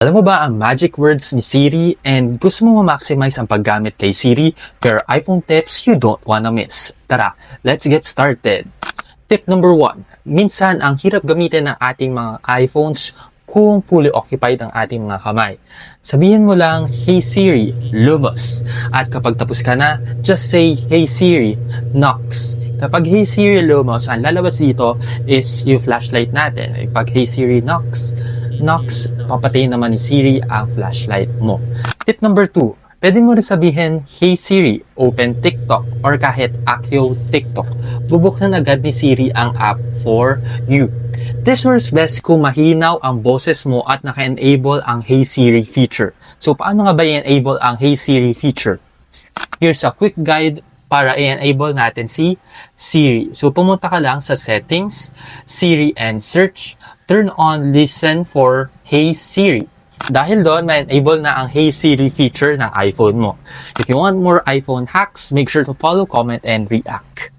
Alam mo ba ang magic words ni Siri and gusto mo ma-maximize ang paggamit kay Siri pero iPhone tips you don't wanna miss? Tara, let's get started! Tip number 1. Minsan ang hirap gamitin ng ating mga iPhones kung fully occupied ang ating mga kamay. Sabihin mo lang, "Hey Siri, lumos." At kapag tapos ka na, just say, "Hey Siri, knocks." Kapag "Hey Siri, lumos," ang lalabas dito is yung flashlight natin. Kapag "Hey Siri, knocks," papatayin naman ni Siri ang flashlight mo. Tip number 2. Pwede mo rin sabihin, "Hey Siri, open TikTok," or kahit "Akyo TikTok." Bubuksan agad ni Siri ang app for you. This works best kung mahinaw ang boses mo at naka-enable ang Hey Siri feature. So, paano nga ba i-enable ang Hey Siri feature? Here's a quick guide para i-enable natin si Siri. So, pumunta ka lang sa Settings, Siri and Search, turn on Listen for Hey Siri. Dahil doon, ma-enable na ang Hey Siri feature ng iPhone mo. If you want more iPhone hacks, make sure to follow, comment, and react.